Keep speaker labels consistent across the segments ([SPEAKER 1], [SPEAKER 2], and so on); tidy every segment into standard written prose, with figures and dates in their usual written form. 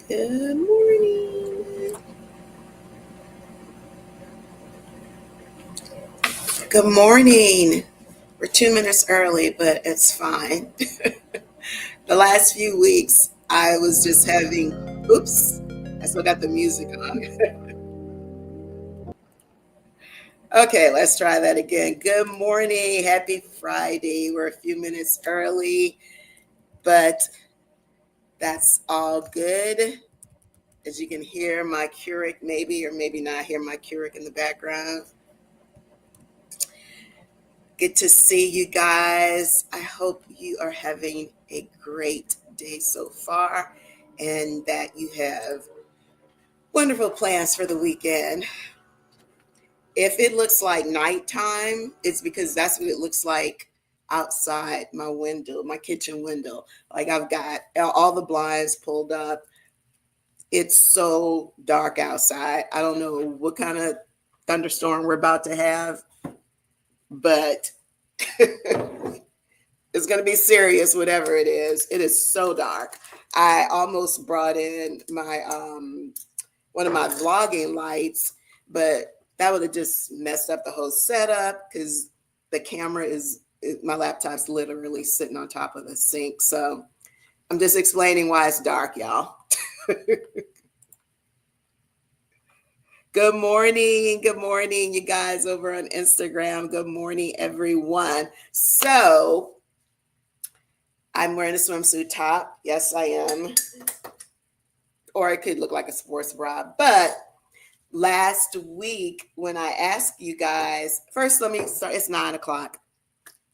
[SPEAKER 1] Good morning. Good morning. We're 2 minutes early, but it's fine. The last few weeks, I was just having, oops, I still got the music on. Okay, let's try that again. Good morning. Happy Friday. We're a few minutes early, but that's all good. As you can hear my Keurig, maybe, or maybe not hear my Keurig in the background. Good to see you guys. I hope you are having a great day so far and that you have wonderful plans for the weekend. If it looks like nighttime, it's because that's what it looks like outside my window, my kitchen window. Like I've got all the blinds pulled up. It's so dark outside. I don't know what kind of thunderstorm we're about to have, but it's going to be serious, whatever it is. It is so dark. I almost brought in my one of my vlogging lights, but that would have just messed up the whole setup because the camera is my laptop's literally sitting on top of the sink. So I'm just explaining why it's dark, y'all. Good morning. Good morning, you guys over on Instagram. Good morning, everyone. So I'm wearing a swimsuit top. Yes, I am. Or it could look like a sports bra. But last week, when I asked you guys, first let me start. It's 9 o'clock.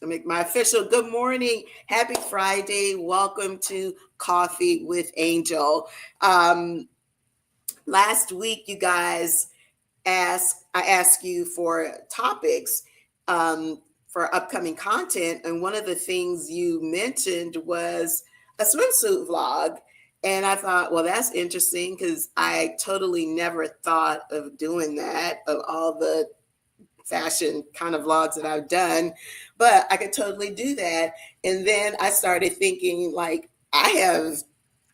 [SPEAKER 1] Let me make my official good morning. Happy Friday. Welcome to Coffee with Angel. Last week, you guys I asked you for topics for upcoming content. And one of the things you mentioned was a swimsuit vlog. And I thought, well, that's interesting because I totally never thought of doing that of all the fashion kind of vlogs that I've done, but I could totally do that. And then I started thinking, like, I have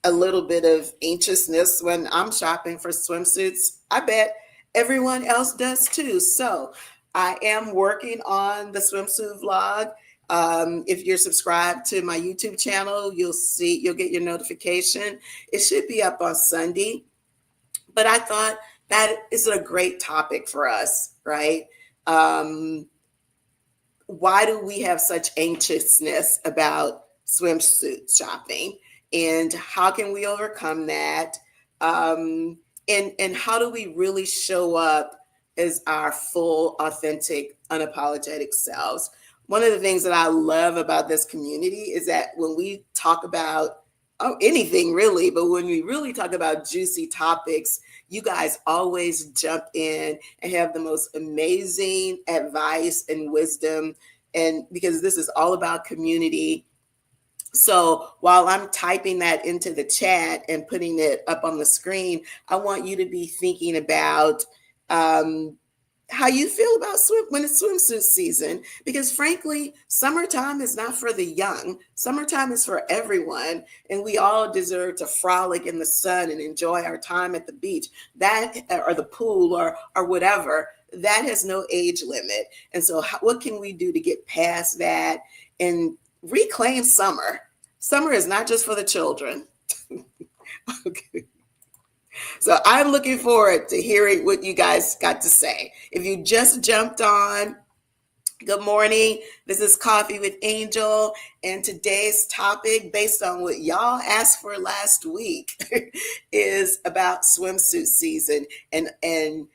[SPEAKER 1] a little bit of anxiousness when I'm shopping for swimsuits. I bet everyone else does too. So I am working on the swimsuit vlog. If you're subscribed to my YouTube channel, you'll get your notification. It should be up on Sunday. But I thought that is a great topic for us, right? Um, why do we have such anxiousness about swimsuit shopping, and how can we overcome that? And how do we really show up as our full, authentic, unapologetic selves? One of the things that I love about this community is that when we talk about anything really, but when we really talk about juicy topics, you guys always jump in and have the most amazing advice and wisdom. And because this is all about community. So while I'm typing that into the chat and putting it up on the screen, I want you to be thinking about how you feel about when it's swimsuit season, because frankly, summertime is not for the young. Summertime is for everyone, and we all deserve to frolic in the sun and enjoy our time at the beach, that or the pool or whatever. That has no age limit. And so what can we do to get past that and reclaim summer? Summer is not just for the children. Okay. So I'm looking forward to hearing what you guys got to say. If you just jumped on, good morning. This is Coffee with Angel, and today's topic, based on what y'all asked for last week, is about swimsuit season and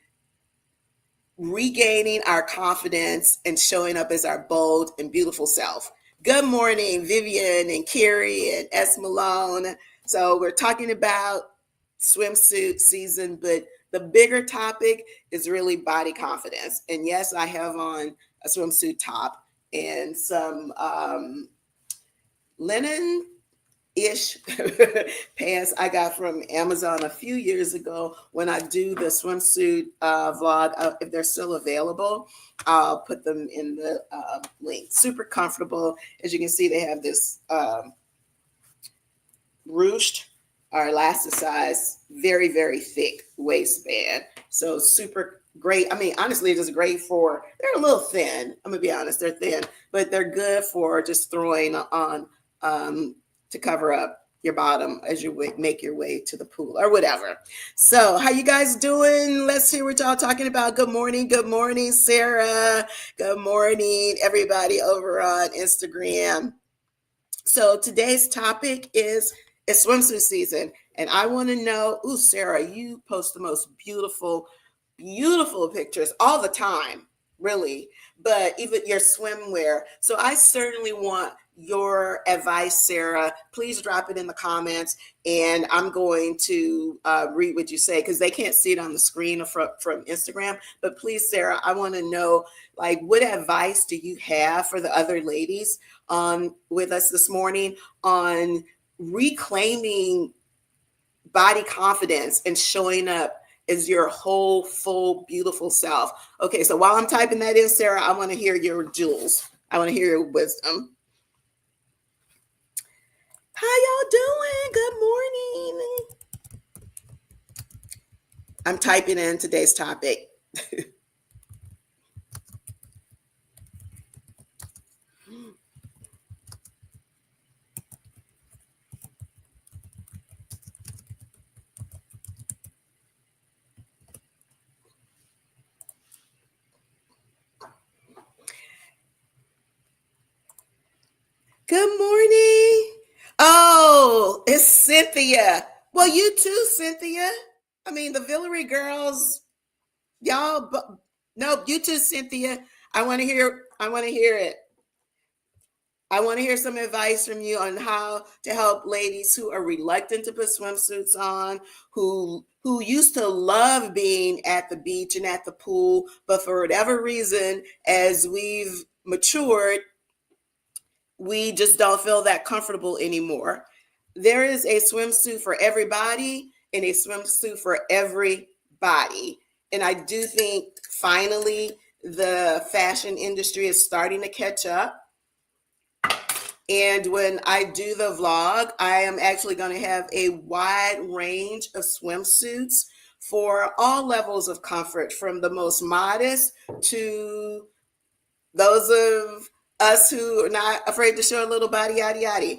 [SPEAKER 1] regaining our confidence and showing up as our bold and beautiful self. Good morning, Vivian and Carrie and S. Malone. So we're talking about swimsuit season, but the bigger topic is really body confidence. And yes, I have on a swimsuit top and some linen ish pants I got from Amazon a few years ago. When I do the swimsuit vlog, if they're still available, I'll put them in the link. Super comfortable. As you can see, they have this ruched are elasticized, very, very thick waistband. So super great. I mean, honestly, it is great for, they're a little thin. I'm gonna be honest, they're thin, but they're good for just throwing on to cover up your bottom as you make your way to the pool or whatever. So how you guys doing? Let's hear what y'all talking about. Good morning, Sarah. Good morning, everybody over on Instagram. So today's topic is it's swimsuit season, and I want to know. Ooh, Sarah, you post the most beautiful, beautiful pictures all the time, really. But even your swimwear. So I certainly want your advice, Sarah. Please drop it in the comments, and I'm going to read what you say because they can't see it on the screen from Instagram. But please, Sarah, I want to know, like, what advice do you have for the other ladies with us this morning on reclaiming body confidence and showing up as your whole, full, beautiful self? Okay, so while I'm typing that in, Sarah, I want to hear your jewels. I want to hear your wisdom. How y'all doing? Good morning. I'm typing in today's topic. Good morning. Oh, it's Cynthia. Well, you too, Cynthia. I mean, the Villery girls, y'all. No, you too, Cynthia. I want to hear. I want to hear it. I want to hear some advice from you on how to help ladies who are reluctant to put swimsuits on, who used to love being at the beach and at the pool, but for whatever reason, as we've matured, we just don't feel that comfortable anymore. There is a swimsuit for everybody and a swimsuit for everybody. And I do think finally the fashion industry is starting to catch up. And when I do the vlog, I am actually going to have a wide range of swimsuits for all levels of comfort, from the most modest to those of us who are not afraid to show a little body, yada, yada.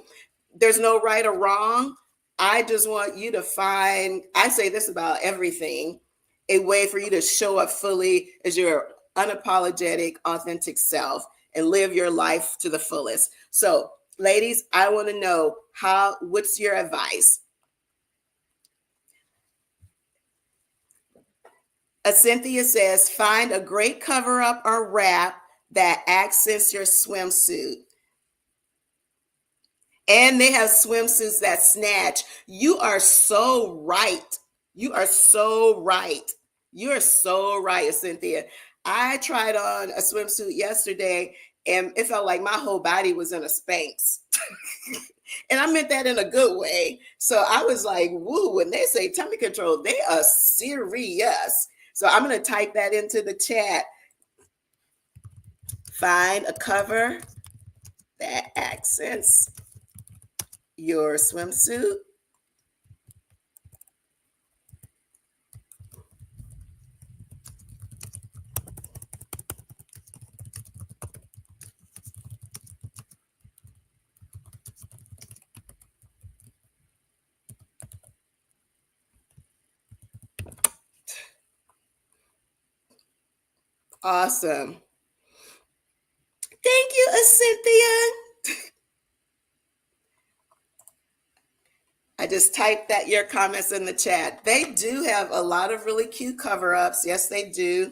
[SPEAKER 1] There's no right or wrong. I just want you to find, I say this about everything, a way for you to show up fully as your unapologetic, authentic self and live your life to the fullest. So, ladies, I want to know what's your advice? Cynthia says, find a great cover up or wrap that accents your swimsuit. And they have swimsuits that snatch. You are so right. You are so right. You are so right, Cynthia. I tried on a swimsuit yesterday and it felt like my whole body was in a Spanx. And I meant that in a good way. So I was like, woo, when they say tummy control, they are serious. So I'm going to type that into the chat. Find a cover that accents your swimsuit. Awesome. Thank you, Cynthia. I just typed that your comments in the chat. They do have a lot of really cute cover-ups. Yes, they do.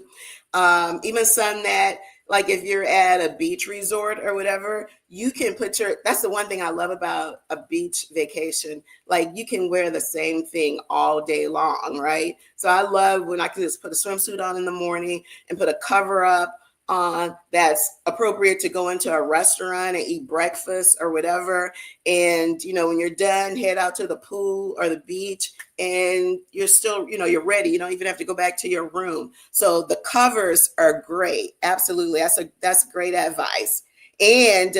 [SPEAKER 1] Even some that, like if you're at a beach resort or whatever, you can put that's the one thing I love about a beach vacation. Like you can wear the same thing all day long, right? So I love when I can just put a swimsuit on in the morning and put a cover up on that's appropriate to go into a restaurant and eat breakfast or whatever. And, when you're done, head out to the pool or the beach and you're still, you're ready. You don't even have to go back to your room. So the covers are great. Absolutely. That's great advice. And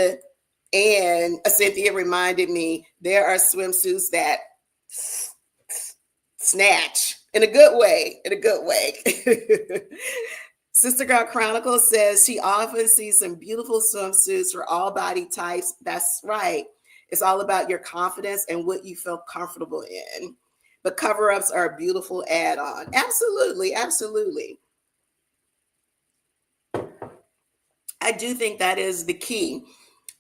[SPEAKER 1] Cynthia reminded me there are swimsuits that Snatch in a good way, in a good way. Sister Girl Chronicles says she often sees some beautiful swimsuits for all body types. That's right. It's all about your confidence and what you feel comfortable in. But cover ups are a beautiful add on. Absolutely. Absolutely. I do think that is the key.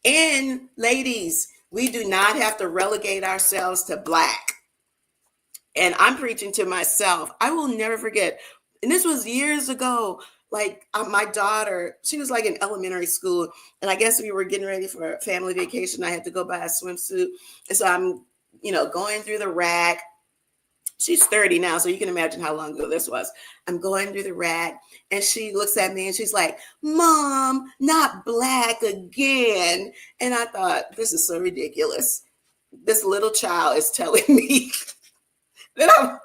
[SPEAKER 1] And ladies, we do not have to relegate ourselves to black. And I'm preaching to myself. I will never forget. And this was years ago. Like my daughter, she was like in elementary school, and I guess we were getting ready for a family vacation. I had to go buy a swimsuit, and so I'm, going through the rack. She's 30 now, so you can imagine how long ago this was. I'm going through the rack, and she looks at me and she's like, "Mom, not black again." And I thought, this is so ridiculous. This little child is telling me that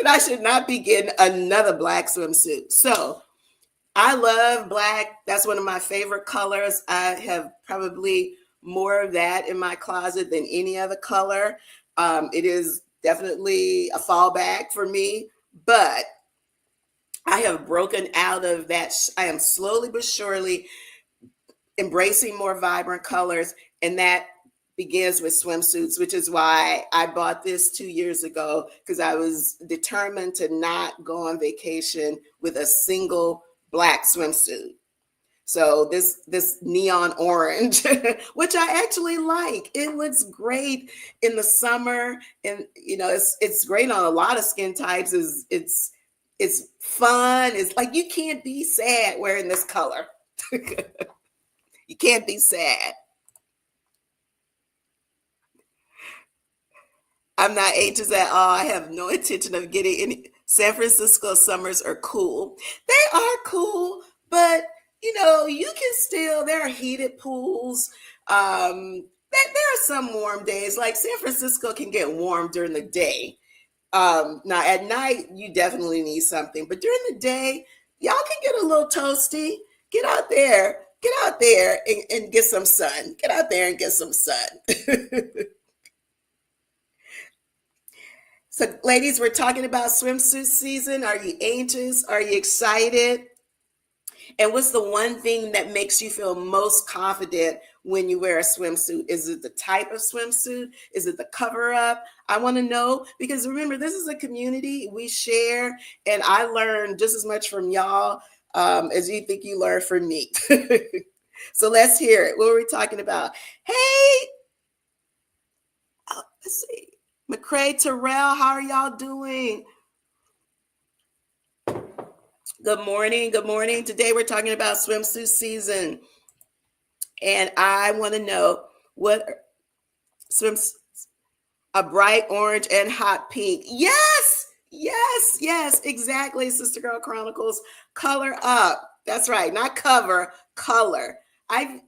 [SPEAKER 1] I should not be getting another black swimsuit. So I love black. That's one of my favorite colors. I have probably more of that in my closet than any other color. It is definitely a fallback for me, but I have broken out of that. I am slowly but surely embracing more vibrant colors, and that begins with swimsuits, which is why I bought this 2 years ago, because I was determined to not go on vacation with a single black swimsuit. So this neon orange, which I actually like. It looks great in the summer, and it's great on a lot of skin types. It's fun. It's like you can't be sad wearing this color. You can't be sad. I'm not anxious at all. I have no intention of getting any. San Francisco summers are cool. They are cool, but you can still, there are heated pools. There are some warm days. Like San Francisco can get warm during the day. Now at night, you definitely need something, but during the day, y'all can get a little toasty. Get out there and get some sun. Get out there and get some sun. So, ladies, we're talking about swimsuit season. Are you anxious? Are you excited? And what's the one thing that makes you feel most confident when you wear a swimsuit? Is it the type of swimsuit? Is it the cover up? I want to know, because remember, this is a community we share, and I learn just as much from y'all as you think you learn from me. So let's hear it. What are we talking about? Hey, let's see. McCray Terrell, how are y'all doing? Good morning. Good morning. Today we're talking about swimsuit season. And I want to know what swims a bright orange and hot pink. Yes, yes, yes, exactly. Sister Girl Chronicles, color up. That's right, not cover, color. And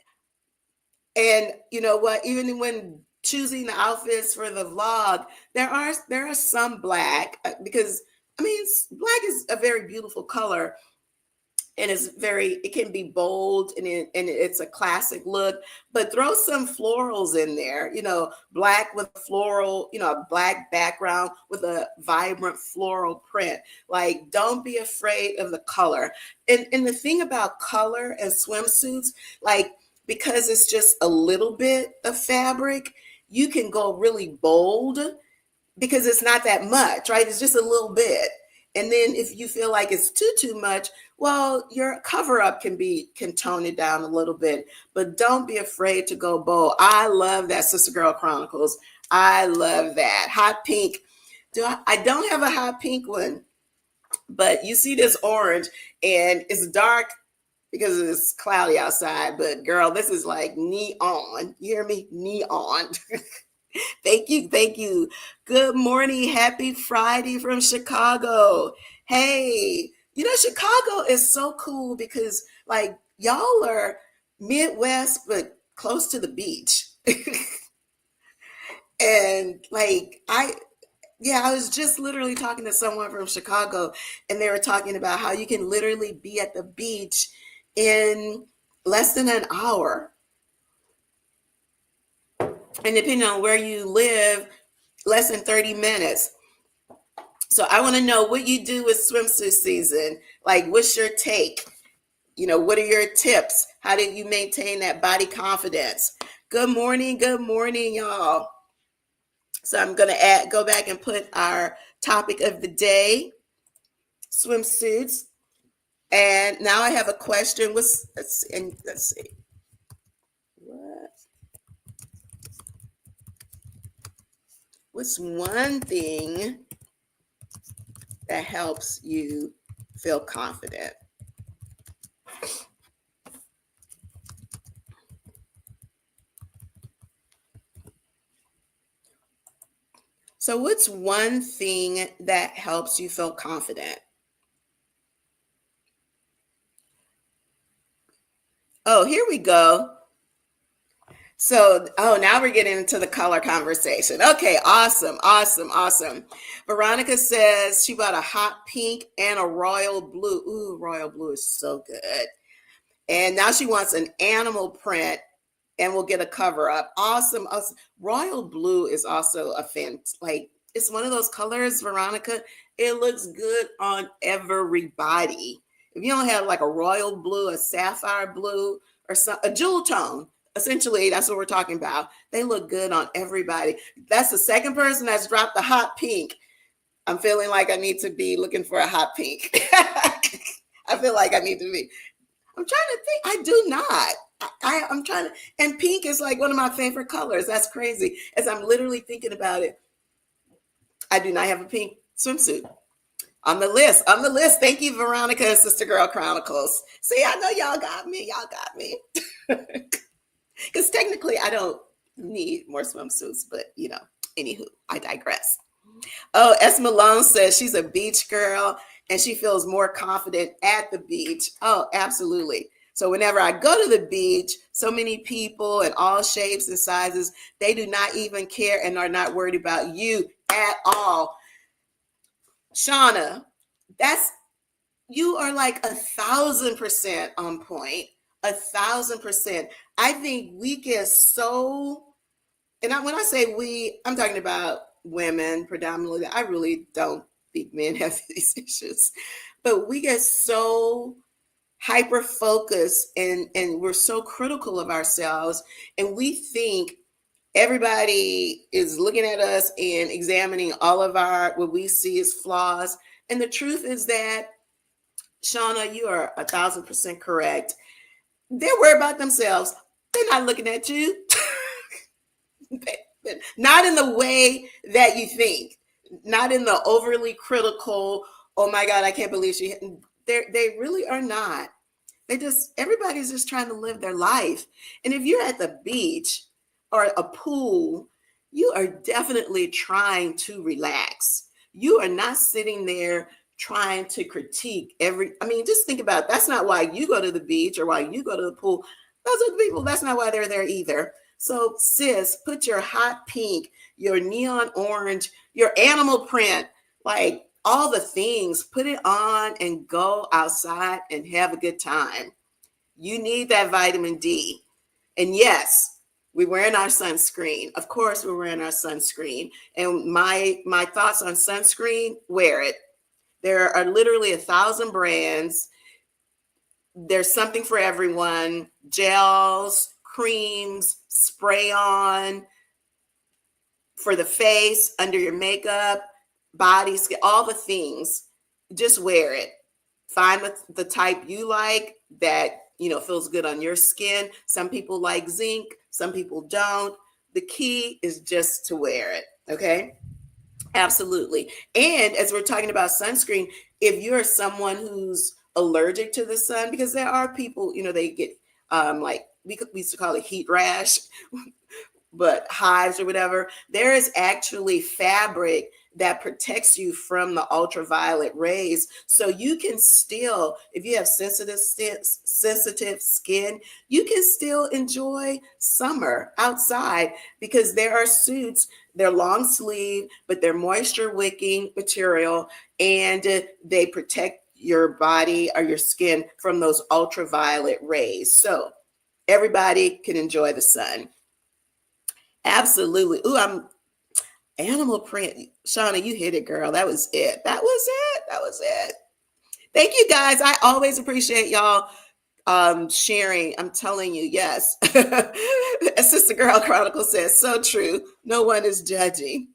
[SPEAKER 1] you know what? Even when choosing the outfits for the vlog, there are some black, because I mean black is a very beautiful color, and it can be bold, and it's a classic look, but throw some florals in there, black with floral, a black background with a vibrant floral print. Like, don't be afraid of the color. And the thing about color and swimsuits, like, because it's just a little bit of fabric, you can go really bold because it's not that much, right? It's just a little bit. And then if you feel like it's too much, well, your cover up can tone it down a little bit, but don't be afraid to go bold. I love that, Sister Girl Chronicles. I love that. Hot pink. I don't have a hot pink one, but you see this orange, and it's dark because it's cloudy outside, but girl, this is like neon. You hear me? Neon. Thank you. Thank you. Good morning. Happy Friday from Chicago. Hey, Chicago is so cool because, like, y'all are Midwest, but close to the beach. And, like, I was just literally talking to someone from Chicago, and they were talking about how you can literally be at the beach in less than an hour. And depending on where you live, less than 30 minutes. So I want to know what you do with swimsuit season. Like, what's your take? What are your tips? How did you maintain that body confidence? Good morning, y'all. So I'm going to go back and put our topic of the day, swimsuits. And now I have a question. Let's see. What's one thing that helps you feel confident? So what's one thing that helps you feel confident? Oh, here we go. So, now we're getting into the color conversation. Okay, awesome. Veronica says she bought a hot pink and a royal blue. Ooh, royal blue is so good. And now she wants an animal print and we'll get a cover up. Awesome. Royal blue is also it's one of those colors, Veronica. It looks good on everybody. If you don't have like a royal blue, a sapphire blue, or a jewel tone, essentially that's what we're talking about. They look good on everybody. That's the second person that's dropped the hot pink. I'm feeling like I need to be looking for a hot pink. I feel like I need to be. I'm trying to think. I do not. I'm trying to, and pink is like one of my favorite colors. That's crazy. As I'm literally thinking about it, I do not have a pink swimsuit on the list. Thank you, Veronica, Sister Girl Chronicles. See, I know y'all got me. Because technically, I don't need more swimsuits, but anywho, I digress. Oh, S. Malone says she's a beach girl and she feels more confident at the beach. Oh, absolutely. So whenever I go to the beach, so many people in all shapes and sizes, they do not even care and are not worried about you at all. Shauna, you are like 1,000% on point. 1,000%. I think we get so, and when I say we, I'm talking about women predominantly. I really don't think men have these issues, but we get so hyper focused and we're so critical of ourselves, and we think everybody is looking at us and examining all of what we see as flaws. And the truth is that, Shauna, you are 1,000% correct. They're worried about themselves. They're not looking at you. Not in the way that you think, not in the overly critical, oh my God, I can't believe they really are not. Everybody's just trying to live their life. And if you're at the beach or a pool, you are definitely trying to relax. You are not sitting there trying to critique just think about it. That's not why you go to the beach or why you go to the pool. Those are the people, that's not why they're there either. So sis, put your hot pink, your neon orange, your animal print, like all the things, put it on and go outside and have a good time. You need that vitamin D. And yes, we're wearing our sunscreen. Of course, we're wearing our sunscreen. And my thoughts on sunscreen, wear it. There are literally 1,000 brands. There's something for everyone. Gels, creams, spray on for the face, under your makeup, body, skin, all the things. Just wear it. Find the type you like that feels good on your skin. Some people like zinc, some people don't. The key is just to wear it. Okay. Absolutely. And as we're talking about sunscreen, if you're someone who's allergic to the sun, because there are people, they get like we used to call it heat rash, but hives or whatever, there is actually fabric that protects you from the ultraviolet rays. So you can still, if you have sensitive skin, you can enjoy summer outside, because there are suits, they're long sleeve, but they're moisture wicking material, and they protect your body or your skin from those ultraviolet rays. So everybody can enjoy the sun. Absolutely. Ooh, Animal print. Shauna, you hit it, girl. That was it. That was it. That was it. Thank you guys. I always appreciate y'all sharing. I'm telling you, yes. As Sister Girl Chronicle says, so true. No one is judging.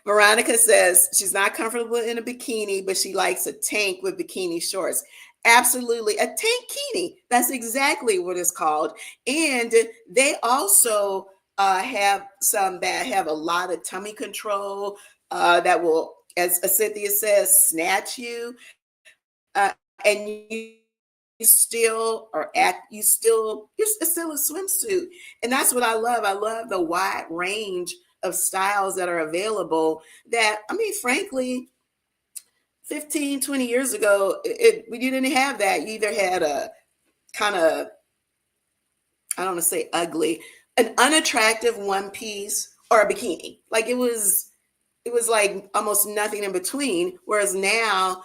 [SPEAKER 1] Veronica says she's not comfortable in a bikini, but she likes a tank with bikini shorts. Absolutely. A tankini. That's exactly what it's called. And they also have some that have a lot of tummy control that will, as Cynthia says, snatch you. And you still are at, it's still a swimsuit. And that's what I love. I love the wide range of styles that are available that, I mean, frankly, 15, 20 years ago, we didn't have that. You either had a kind of, I don't want to say ugly, an unattractive one piece or a bikini. Like it was like almost nothing in between. Whereas now,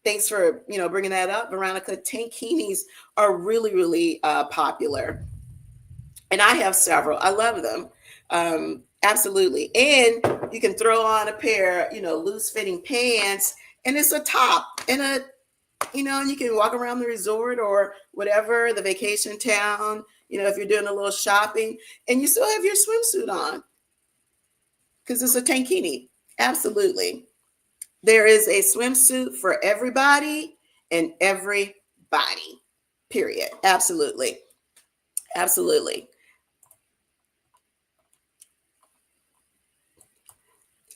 [SPEAKER 1] thanks for bringing that up, Veronica. Tankinis are really, really popular, and I have several. I love them, absolutely. And you can throw on a pair, loose fitting pants, and it's a top and and you can walk around the resort or whatever, the vacation town. If you're doing a little shopping, and you still have your swimsuit on because it's a tankini. Absolutely. There is a swimsuit for everybody and everybody. Period. Absolutely. Absolutely.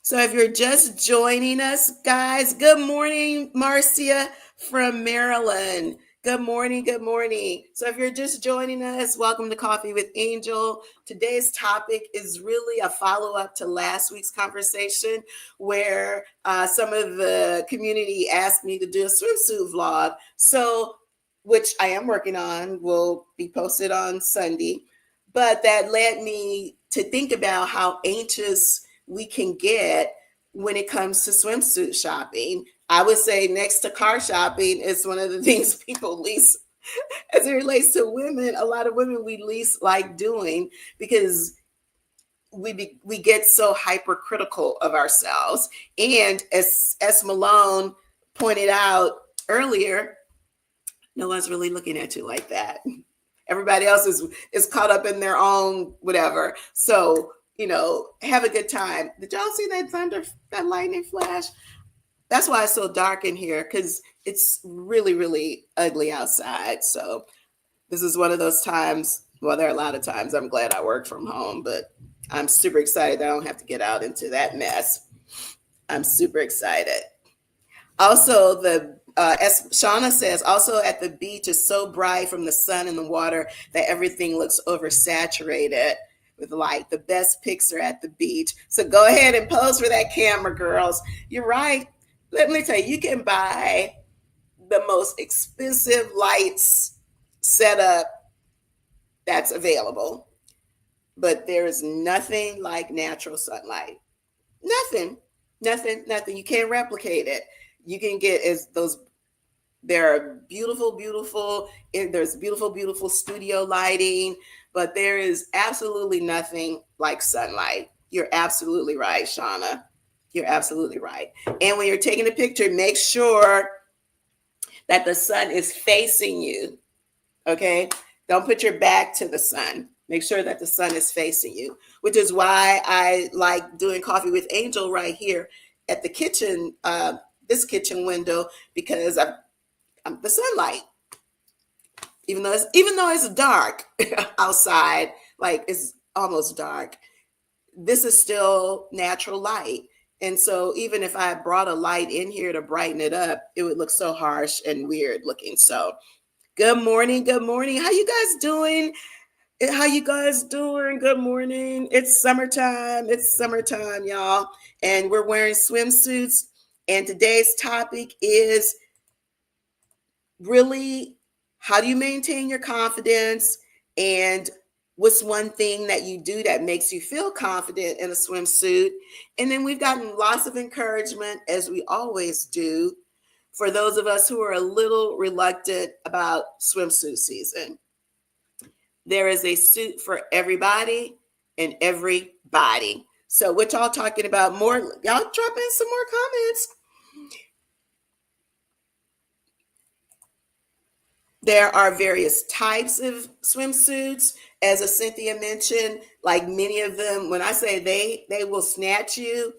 [SPEAKER 1] So if you're just joining us, guys, good morning, Marcia from Maryland. Good morning. Good morning. So if you're just joining us, welcome to Coffee with Angel. Today's topic is really a follow-up to last week's conversation where some of the community asked me to do a swimsuit vlog. So, which I am working on, will be posted on Sunday. But that led me to think about how anxious we can get when it comes to swimsuit shopping. I would say next to car shopping is one of the things people least, as it relates to women, a lot of women we least like doing because we get so hypercritical of ourselves. And as Malone pointed out earlier, no one's really looking at you like that. Everybody else is caught up in their own whatever. So have a good time. Did y'all see that lightning flash? That's why it's so dark in here, because it's really, really ugly outside. So this is one of those times. Well, there are a lot of times I'm glad I work from home, but I'm super excited that I don't have to get out into that mess. I'm super excited. Also, as Shauna says, also at the beach is so bright from the sun and the water that everything looks oversaturated with light. The best pics are at the beach. So go ahead and pose for that camera, girls. You're right. Let me tell you, you can buy the most expensive lights setup that's available, but there is nothing like natural sunlight. Nothing, nothing, nothing. You can't replicate it. You can get there are beautiful, there's beautiful studio lighting, but there is absolutely nothing like sunlight. You're absolutely right, Shauna. You're absolutely right. And when you're taking a picture, make sure that the sun is facing you. Okay? Don't put your back to the sun. Make sure that the sun is facing you, which is why I like doing Coffee with Angel right here at the kitchen, this kitchen window, because I'm the sunlight. Even though it's dark outside, like it's almost dark, this is still natural light. And so even if I brought a light in here to brighten it up, it would look so harsh and weird looking. So good morning. Good morning. How you guys doing? How you guys doing? Good morning. It's summertime. It's summertime, y'all. And we're wearing swimsuits. And today's topic is really, how do you maintain your confidence? And what's one thing that you do that makes you feel confident in a swimsuit? And then we've gotten lots of encouragement, as we always do, for those of us who are a little reluctant about swimsuit season. There is a suit for everybody and everybody. body. So what y'all talking about more? Y'all drop in some more comments. There are various types of swimsuits. As a Cynthia mentioned, like many of them, when I say they will snatch you,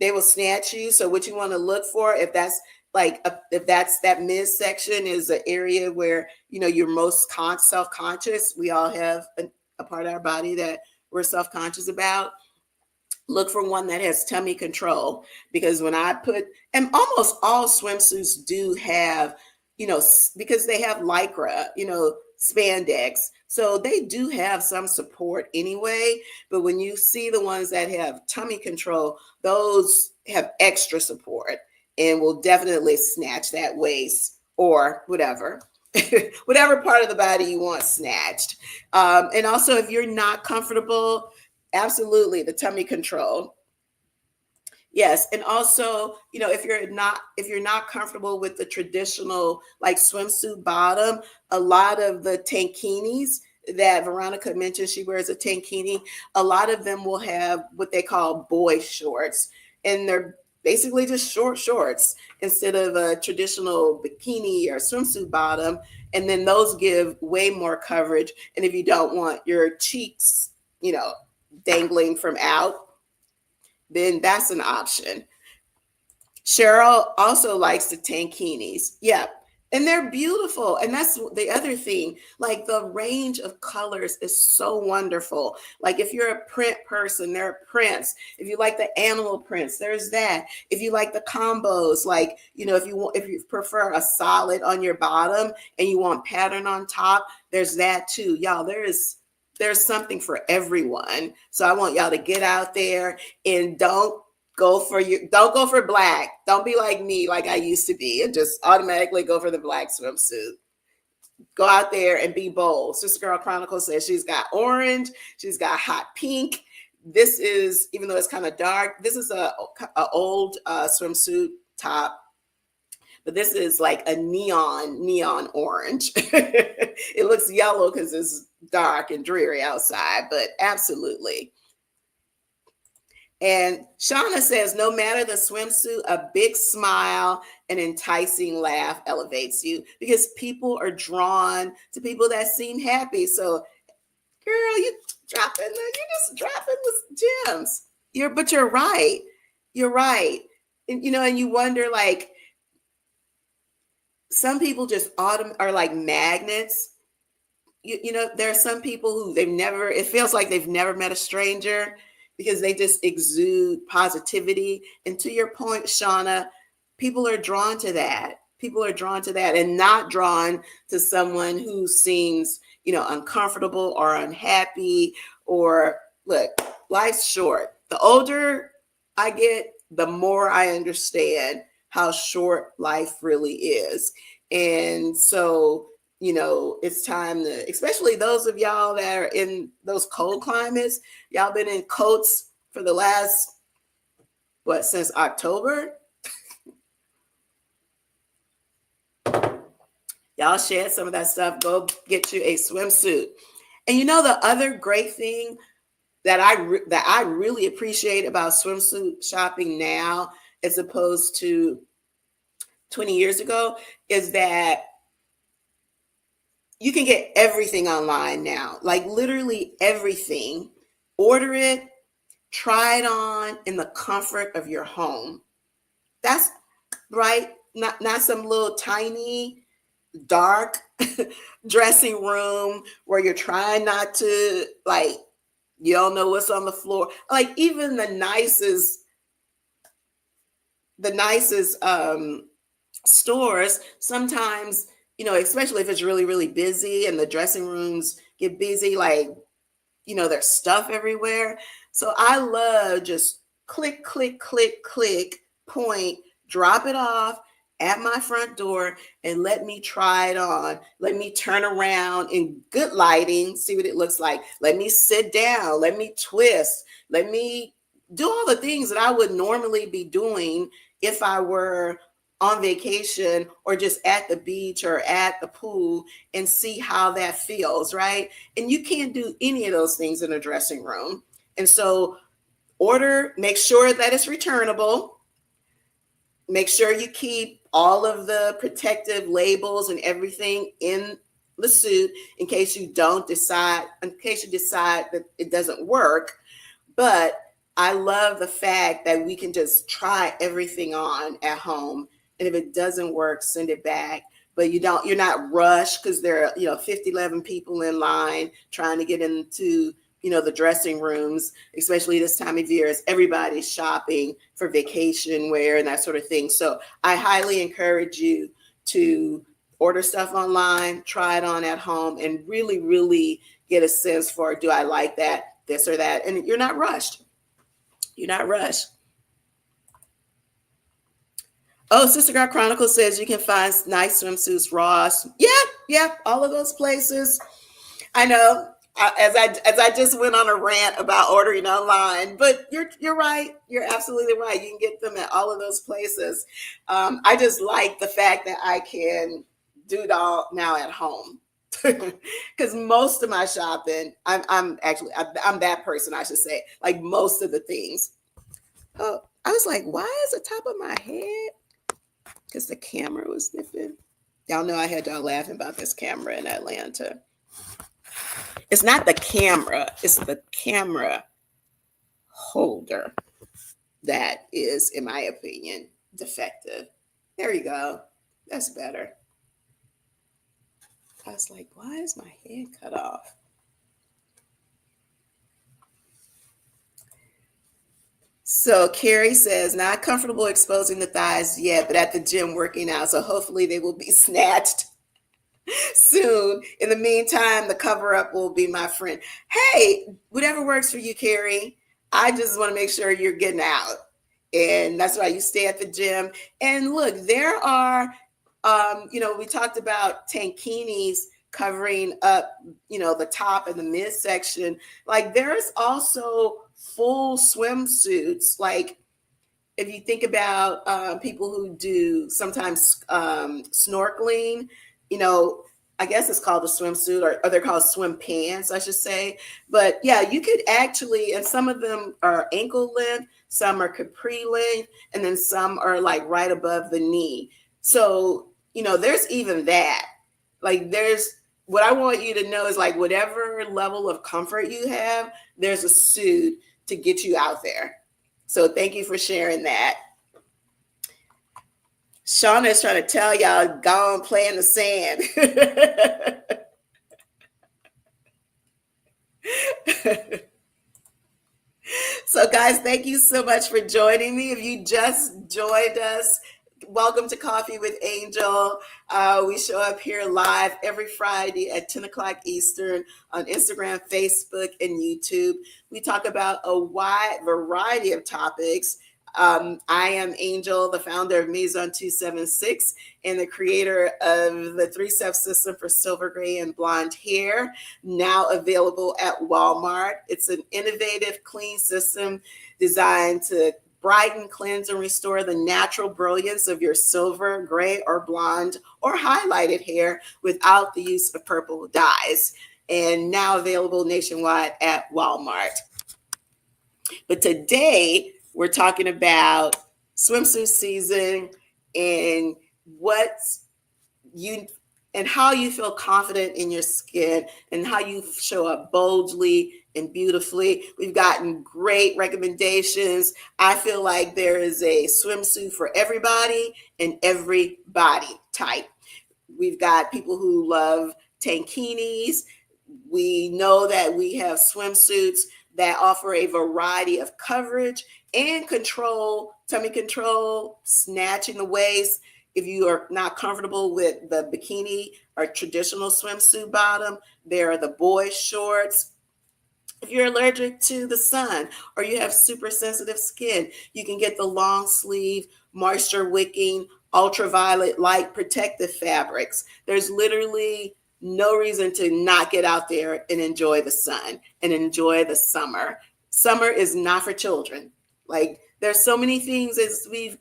[SPEAKER 1] they will snatch you. So what you want to look for, if that's if that's that midsection is an area where you're most self-conscious. We all have a part of our body that we're self-conscious about. Look for one that has tummy control, because when I put, and almost all swimsuits do have, because they have lycra, spandex, so they do have some support anyway. But when you see the ones that have tummy control, those have extra support and will definitely snatch that waist or whatever. Whatever part of the body you want snatched. And also, if you're not comfortable, absolutely the tummy control. Yes, and also, if you're not comfortable with the traditional like swimsuit bottom, a lot of the tankinis that Veronica mentioned, she wears a tankini. A lot of them will have what they call boy shorts, and they're basically just short shorts instead of a traditional bikini or swimsuit bottom. And then those give way more coverage. And if you don't want your cheeks, dangling from out, then that's an option. Cheryl also likes the tankinis. Yeah. And they're beautiful. And that's the other thing. Like the range of colors is so wonderful. Like if you're a print person, there are prints. If you like the animal prints, there's that. If you like the combos, like, if you prefer a solid on your bottom and you want pattern on top, there's that too. Y'all, there's something for everyone. So I want y'all to get out there and don't go for black. Don't be like me, like I used to be, and just automatically go for the black swimsuit. Go out there and be bold. Sister Girl Chronicle says she's got orange, she's got hot pink. This is, even though it's kind of dark, this is a old swimsuit top, but this is like a neon orange. It looks yellow because it's dark and dreary outside, but absolutely. And Shauna says, no matter the swimsuit, a big smile, an enticing laugh elevates you, because people are drawn to people that seem happy. So, girl, you're just dropping the gems. But you're right. You're right. And, and you wonder, like, some people just are like magnets. There are some people who it feels like they've never met a stranger, because they just exude positivity. And to your point, Shauna, people are drawn to that. People are drawn to that and not drawn to someone who seems, uncomfortable or unhappy. Or look, life's short. The older I get, the more I understand how short life really is. And so, it's time to, especially those of y'all that are in those cold climates, y'all been in coats for the last, since October? Y'all shed some of that stuff. Go get you a swimsuit. And the other great thing that I really appreciate about swimsuit shopping now, as opposed to 20 years ago, is that you can get everything online now, like literally everything. Order it, try it on in the comfort of your home. That's right. Not some little tiny, dark dressing room where you're trying not to, like, you don't know what's on the floor. Like even the nicest stores, sometimes, especially if it's really, really busy and the dressing rooms get busy, like, there's stuff everywhere. So I love just click, click, click, click, point, drop it off at my front door and let me try it on. Let me turn around in good lighting, see what it looks like. Let me sit down, let me twist, let me do all the things that I would normally be doing if I were on vacation or just at the beach or at the pool, and see how that feels, right? And you can't do any of those things in a dressing room. And so make sure that it's returnable. Make sure you keep all of the protective labels and everything in the suit in case you decide that it doesn't work. But I love the fact that we can just try everything on at home. And if it doesn't work, send it back. But you're not rushed because there are, 11 people in line trying to get into, the dressing rooms, especially this time of year as everybody's shopping for vacation wear and that sort of thing. So I highly encourage you to order stuff online, try it on at home, and really, really get a sense for, do I like that, this or that? And you're not rushed. You're not rushed. Oh, Sister Girl Chronicle says you can find nice swimsuits, Ross. Yeah, all of those places. I know. As I just went on a rant about ordering online, but you're right. You're absolutely right. You can get them at all of those places. I just like the fact that I can do it all now at home. Because most of my shopping, I'm that person, I should say. Like most of the things. Oh, I was like, why is the top of my head? Because the camera was sniffing. Y'all know I had y'all laughing about this camera in Atlanta. It's not the camera, it's the camera holder that is, in my opinion, defective. There you go. That's better. I was like, why is my head cut off? So Carrie says, not comfortable exposing the thighs yet, but at the gym working out. So hopefully they will be snatched soon. In the meantime, the cover up will be my friend. Hey, whatever works for you, Carrie. I just want to make sure you're getting out. And that's why you stay at the gym. And look, there are, we talked about tankinis covering up, the top and the midsection. Like there's also full swimsuits. Like if you think about people who do sometimes snorkeling, I guess it's called a swimsuit or they're called swim pants, I should say. But yeah, you could actually, and some of them are ankle length, some are capri length, and then some are like right above the knee. So, there's even that. Like what I want you to know is like whatever level of comfort you have, there's a suit to get you out there. So thank you for sharing that. Shauna is trying to tell y'all, go and play in the sand. So guys, thank you so much for joining me. If you just joined us, welcome to Coffee with Angel. We show up here live every Friday at 10 o'clock Eastern on Instagram, Facebook, and YouTube. We talk about a wide variety of topics. I am Angel, the founder of Maison 276 and the creator of the 3-step system for silver, gray, and blonde hair, now available at Walmart. It's an innovative, clean system designed to brighten, cleanse, and restore the natural brilliance of your silver, gray, or blonde, or highlighted hair without the use of purple dyes, and now available nationwide at Walmart. But today, we're talking about swimsuit season and how you feel confident in your skin and how you show up boldly and beautifully. We've gotten great recommendations. I feel like there is a swimsuit for everybody and every body type. We've got people who love tankinis. We know that we have swimsuits that offer a variety of coverage and control, tummy control, snatching the waist. If you are not comfortable with the bikini or traditional swimsuit bottom, there are the boys shorts. If you're allergic to the sun or you have super sensitive skin, you can get the long sleeve, moisture wicking, ultraviolet light protective fabrics. There's literally no reason to not get out there and enjoy the sun and enjoy the summer. Summer is not for children. Like there's so many things as we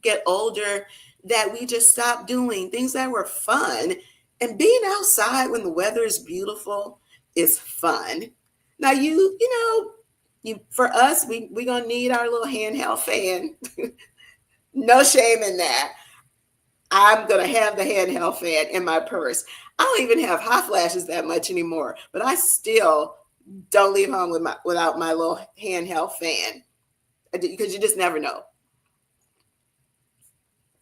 [SPEAKER 1] get older that we just stop doing, things that were fun. And being outside when the weather is beautiful is fun. Now you For us, we gonna need our little handheld fan. No shame in that. I'm gonna have the handheld fan in my purse. I don't even have hot flashes that much anymore, but I still don't leave home without my little handheld fan because you just never know.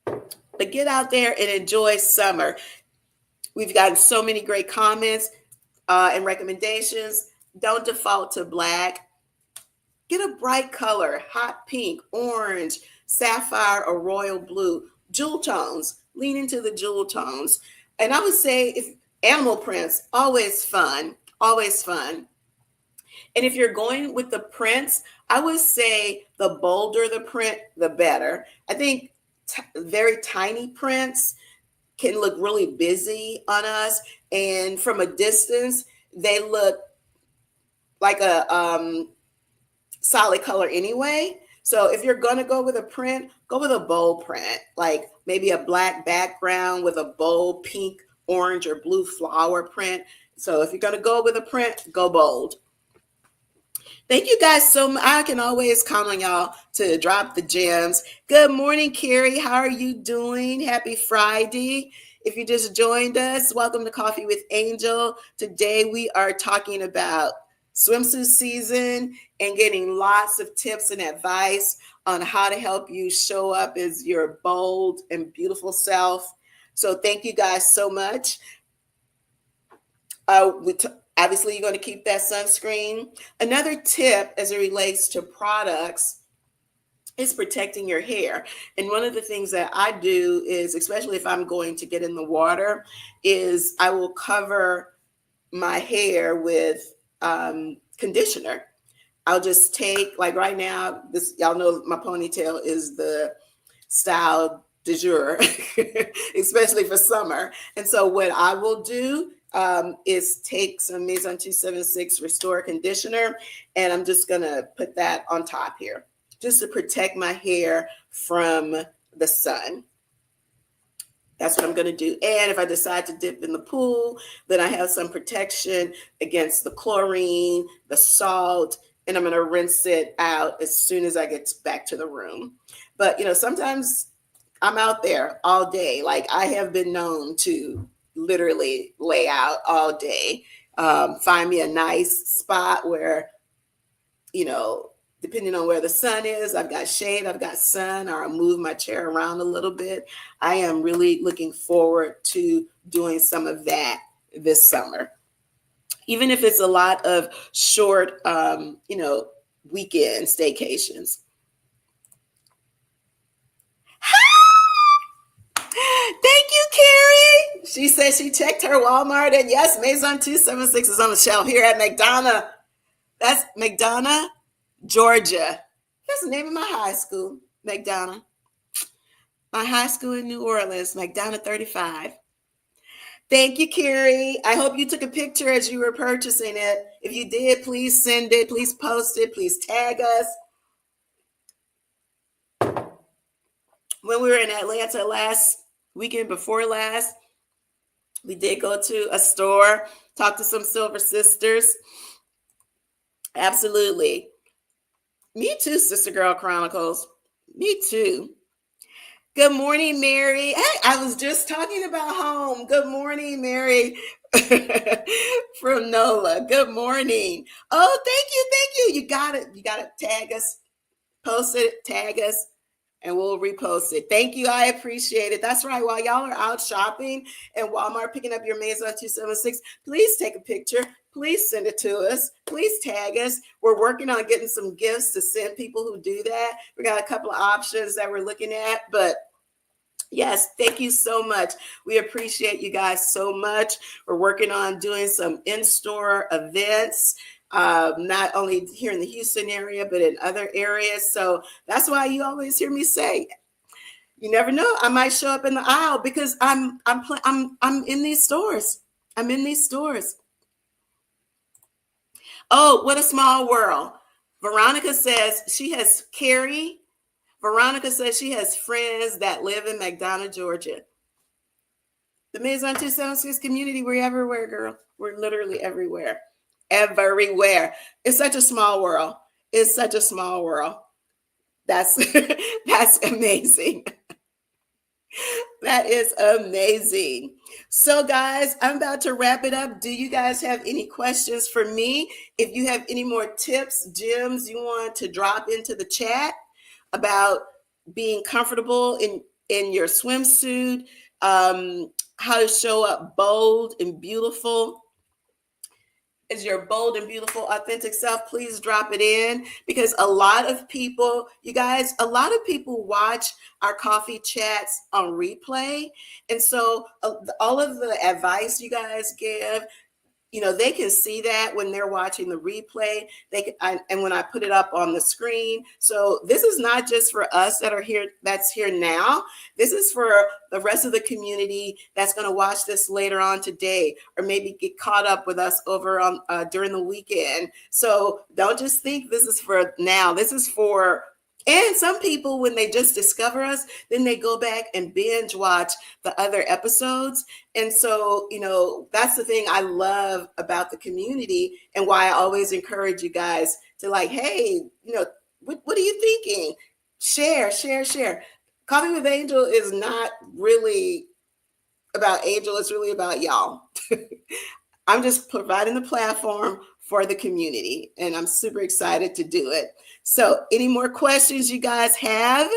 [SPEAKER 1] But get out there and enjoy summer. We've gotten so many great comments and recommendations. Don't default to black. Get a bright color, hot pink, orange, sapphire, or royal blue. Jewel tones. Lean into the jewel tones. And I would say if animal prints, always fun, always fun. And if you're going with the prints, I would say the bolder the print, the better. I think very tiny prints can look really busy on us. And from a distance, they look like a solid color anyway. So if you're going to go with a print, go with a bold print, like maybe a black background with a bold pink, orange, or blue flower print. So if you're going to go with a print, go bold. Thank you guys so much. I can always count on y'all to drop the gems. Good morning, Carrie. How are you doing? Happy Friday. If you just joined us, welcome to Coffee with Angel. Today we are talking about swimsuit season and getting lots of tips and advice on how to help you show up as your bold and beautiful self. So thank you guys so much. Obviously, you're going to keep that sunscreen. Another tip as it relates to products is protecting your hair. And one of the things that I do is, especially if I'm going to get in the water, is I will cover my hair with conditioner. I'll just take, like right now, this, y'all know my ponytail is the style du jour, especially for summer. And so what I will do is take some Maison 276 Restore Conditioner, and I'm just gonna put that on top here, just to protect my hair from the sun. That's what I'm gonna do. And if I decide to dip in the pool, then I have some protection against the chlorine, the salt, and I'm gonna rinse it out as soon as I get back to the room. But sometimes I'm out there all day. Like I have been known to literally lay out all day. Find me a nice spot where, depending on where the sun is, I've got shade, I've got sun, or I'll move my chair around a little bit. I am really looking forward to doing some of that this summer. Even if it's a lot of short, weekend staycations. Thank you, Carrie. She said she checked her Walmart, and yes, Maison 276 is on the shelf here at McDonough. That's McDonough, Georgia. That's the name of my high school, McDonough. My high school in New Orleans, McDonough 35. Thank you, Carrie. I hope you took a picture as you were purchasing it. If you did, please send it. Please post it. Please tag us. When we were in Atlanta last weekend before last, we did go to a store, talk to some Silver Sisters. Absolutely. Me too, Sister Girl Chronicles. Me too. Good morning, Mary. Hey, I was just talking about home. Good morning, Mary from NOLA. Good morning. Oh, thank you. You got it. You got to tag us, post it, tag us, and we'll repost it. Thank you. I appreciate it. That's right. While y'all are out shopping and Walmart picking up your Maison 276, please take a picture. Please send it to us. Please tag us. We're working on getting some gifts to send people who do that. We got a couple of options that we're looking at, but yes, thank you so much. We appreciate you guys so much. We're working on doing some in-store events, not only here in the Houston area, but in other areas. So that's why you always hear me say, you never know, I might show up in the aisle because I'm in these stores. I'm in these stores. Oh, what a small world. Veronica says she has Carrie. Veronica says she has friends that live in McDonough, Georgia. The Maison 276 community, we're everywhere, girl. We're literally everywhere. Everywhere. It's such a small world. It's such a small world. That's that's amazing. That is amazing. So, guys, I'm about to wrap it up. Do you guys have any questions for me? If you have any more tips, gems you want to drop into the chat about being comfortable in your swimsuit, how to show up bold and beautiful as your bold and beautiful authentic self, please drop it in, because a lot of people, you guys, a lot of people watch our coffee chats on replay. And so all of the advice you guys give, they can see that when they're watching the replay. And when I put it up on the screen. So this is not just for us that are here, that's here now. This is for the rest of the community that's going to watch this later on today, or maybe get caught up with us over on during the weekend. So don't just think this is for now. This is for. And some people, when they just discover us, then they go back and binge watch the other episodes. And so, that's the thing I love about the community, and why I always encourage you guys to, like, hey, what are you thinking? Share, share, share. Coffee with Angel is not really about Angel. It's really about y'all. I'm just providing the platform for the community, and I'm super excited to do it. So any more questions you guys have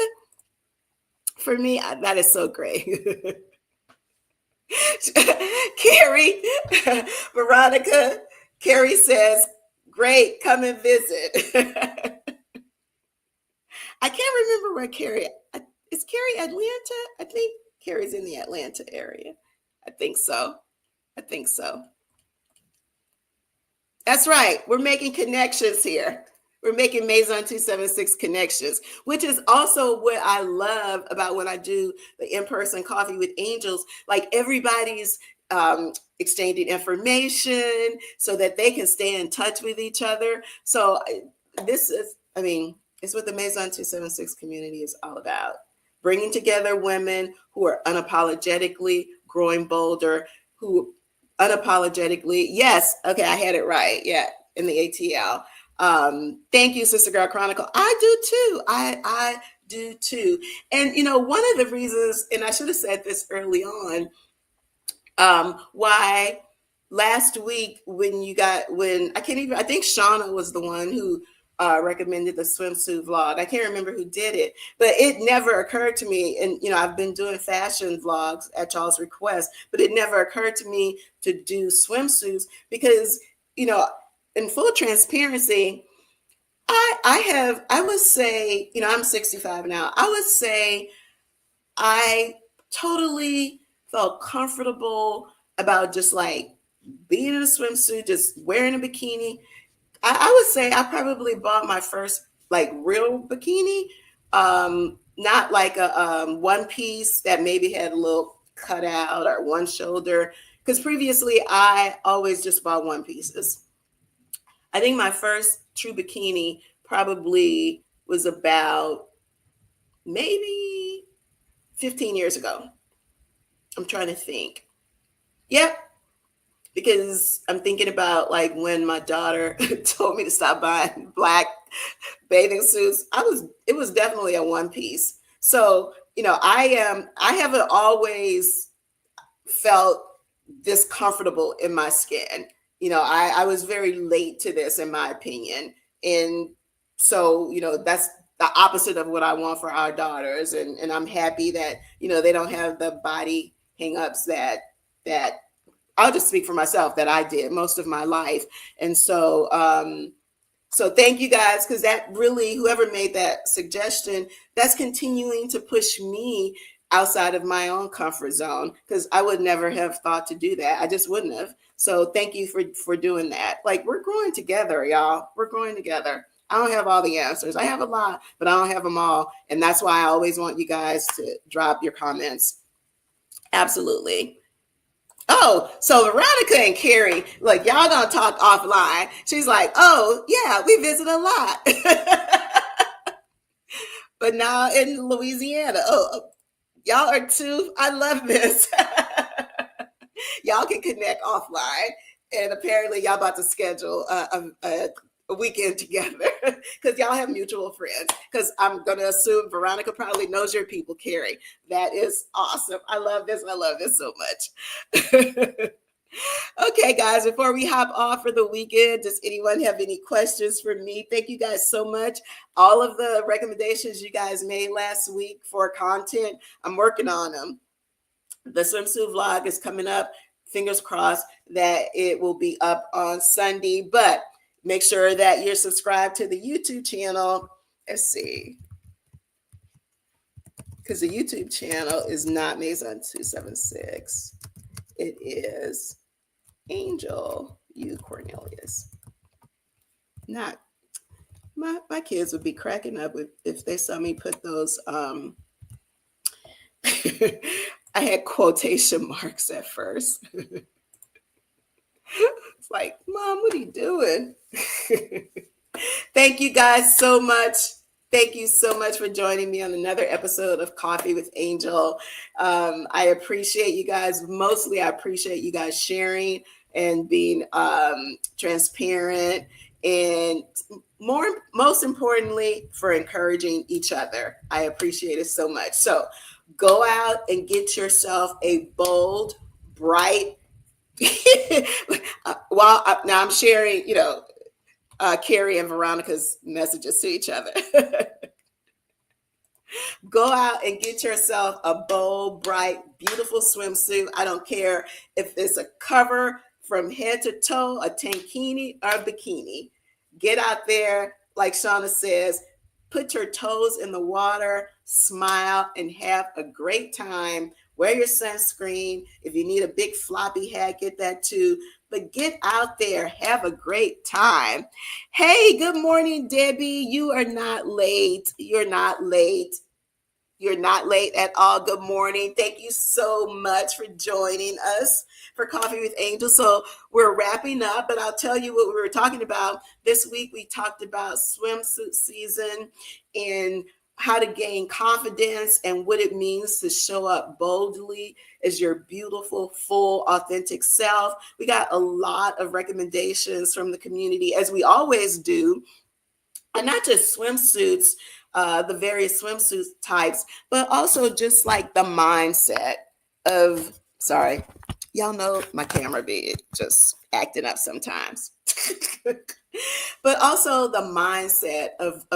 [SPEAKER 1] for me? That is so great. Carrie, Veronica, Carrie says, great, come and visit. I can't remember where Carrie, is Carrie Atlanta? I think Carrie's in the Atlanta area. I think so. That's right. We're making connections here. We're making Maison 276 connections, which is also what I love about when I do the in-person Coffee with Angels. Like, everybody's exchanging information so that they can stay in touch with each other. So this is, it's what the Maison 276 community is all about. Bringing together women who are unapologetically growing bolder, who unapologetically, yes, okay, I had it right, yeah, in the ATL. Thank you, Sister Girl Chronicle. I do too. I do too. And one of the reasons, and I should have said this early on, why last week I think Shauna was the one who recommended the swimsuit vlog. I can't remember who did it, but it never occurred to me. And, I've been doing fashion vlogs at y'all's request, but it never occurred to me to do swimsuits because, in full transparency, I would say, I'm 65 now. I would say I totally felt comfortable about just like being in a swimsuit, just wearing a bikini. I would say I probably bought my first like real bikini, not like a one piece that maybe had a little cutout or one shoulder, because previously I always just bought one pieces. I think my first true bikini probably was about maybe 15 years ago. I'm trying to think. Yep. Because I'm thinking about like when my daughter told me to stop buying black bathing suits. It was definitely a one piece. So, I haven't always felt this comfortable in my skin. I was very late to this, in my opinion. And so, that's the opposite of what I want for our daughters. And I'm happy that, they don't have the body hangups that I'll just speak for myself, that I did most of my life. And so, so thank you guys, because that really, whoever made that suggestion, that's continuing to push me outside of my own comfort zone, because I would never have thought to do that. I just wouldn't have. So thank you for doing that. Like, we're growing together, y'all. We're growing together. I don't have all the answers. I have a lot, but I don't have them all. And that's why I always want you guys to drop your comments. Absolutely. Oh, so Veronica and Carrie, like, y'all gonna talk offline. She's like, oh, yeah, we visit a lot. But now in Louisiana, y'all are too, I love this. Y'all can connect offline. And apparently y'all about to schedule a weekend together because y'all have mutual friends. Because I'm going to assume Veronica probably knows your people, Carrie. That is awesome. I love this. I love this so much. Okay, guys, before we hop off for the weekend, does anyone have any questions for me? Thank you guys so much. All of the recommendations you guys made last week for content, I'm working on them. The swimsuit vlog is coming up. Fingers crossed that it will be up on Sunday, but make sure that you're subscribed to the YouTube channel. Let's see. Because the YouTube channel is not Maison 276. It is Angel U Cornelius. Not my kids would be cracking up if they saw me put those I had quotation marks at first. It's like, Mom, what are you doing? Thank you guys so much. Thank you so much for joining me on another episode of Coffee with Angel. I appreciate you guys. Mostly, I appreciate you guys sharing and being transparent, and most importantly, for encouraging each other. I appreciate it so much. So go out and get yourself a bold, bright, now I'm sharing, Carrie and Veronica's messages to each other. Go out and get yourself a bold, bright, beautiful swimsuit. I don't care if it's a cover from head to toe, a tankini or a bikini. Get out there, like Shauna says, put your toes in the water, smile, and have a great time. Wear your sunscreen. If you need a big floppy hat, get that too. But get out there, have a great time. Hey, good morning, Debbie. You are not late. You're not late. You're not late at all. Good morning. Thank you so much for joining us for Coffee with Angel. So we're wrapping up, but I'll tell you what we were talking about. This week we talked about swimsuit season and how to gain confidence and what it means to show up boldly as your beautiful, full, authentic self. We got a lot of recommendations from the community, as we always do, and not just swimsuits, the various swimsuit types, but also just like the mindset of, sorry, y'all know my camera be just acting up sometimes. But also the mindset of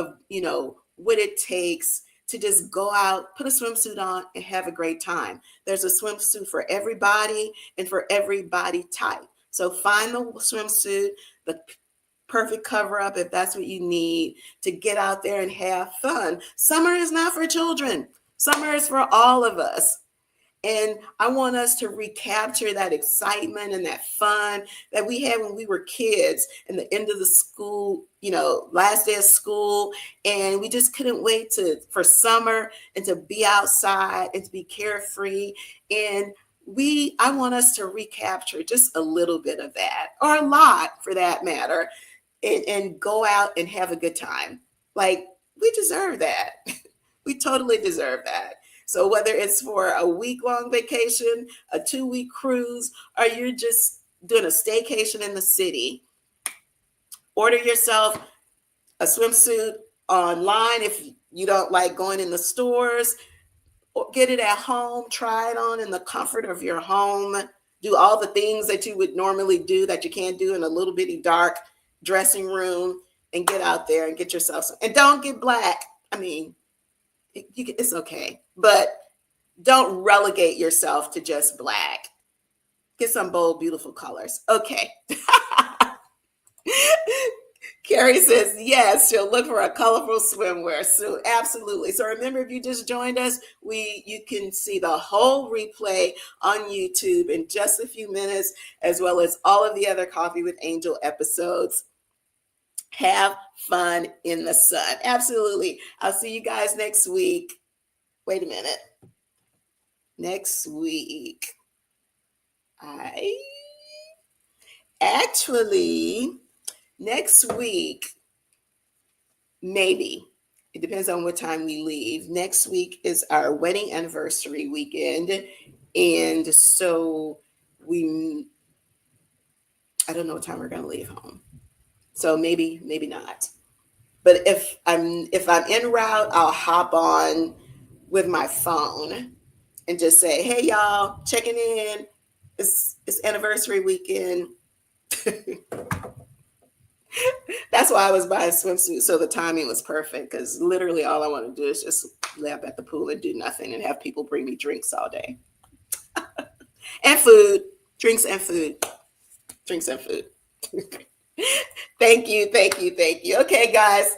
[SPEAKER 1] what it takes to just go out, put a swimsuit on, and have a great time. There's a swimsuit for everybody and for every body type. So find the swimsuit, the perfect cover up if that's what you need to get out there and have fun. Summer is not for children. Summer is for all of us. And I want us to recapture that excitement and that fun that we had when we were kids and the end of the school, last day of school. And we just couldn't wait for summer and to be outside and to be carefree. And I want us to recapture just a little bit of that, or a lot for that matter, and go out and have a good time. Like, we deserve that. We totally deserve that. So whether it's for a week-long vacation, a 2-week cruise, or you're just doing a staycation in the city, order yourself a swimsuit online if you don't like going in the stores, or get it at home, try it on in the comfort of your home, do all the things that you would normally do that you can't do in a little bitty dark dressing room, and get out there and get yourself some. And don't get black. I mean, it's okay, but don't relegate yourself to just black. Get some bold, beautiful colors. Okay. Carrie says, yes, she'll look for a colorful swimwear suit. Absolutely. So remember, if you just joined us, you can see the whole replay on YouTube in just a few minutes, as well as all of the other Coffee with Angel episodes. Have fun in the sun. Absolutely. I'll see you guys next week. Wait a minute. Next week. Next week, maybe. It depends on what time we leave. Next week is our wedding anniversary weekend. And so I don't know what time we're going to leave home. So maybe not. But if I'm en route, I'll hop on with my phone and just say, "Hey y'all, checking in. It's anniversary weekend." That's why I was buying swimsuits. So the timing was perfect because literally all I want to do is just lay up at the pool and do nothing and have people bring me drinks all day and food, drinks and food, drinks and food. Thank you, thank you, thank you. Okay, guys,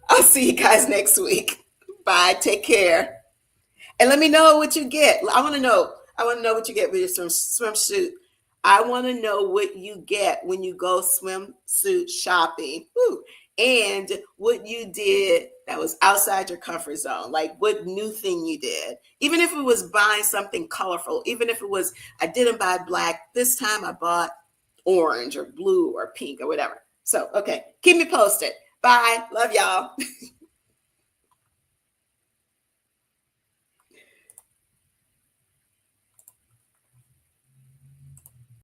[SPEAKER 1] I'll see you guys next week. Bye. Take care. And let me know what you get. I want to know. I want to know what you get with your swimsuit. I want to know what you get when you go swimsuit shopping. Woo. And what you did that was outside your comfort zone. Like what new thing you did. Even if it was buying something colorful, even if it was, I didn't buy black. This time I bought orange or blue or pink or whatever. So, okay. Keep me posted. Bye. Love y'all.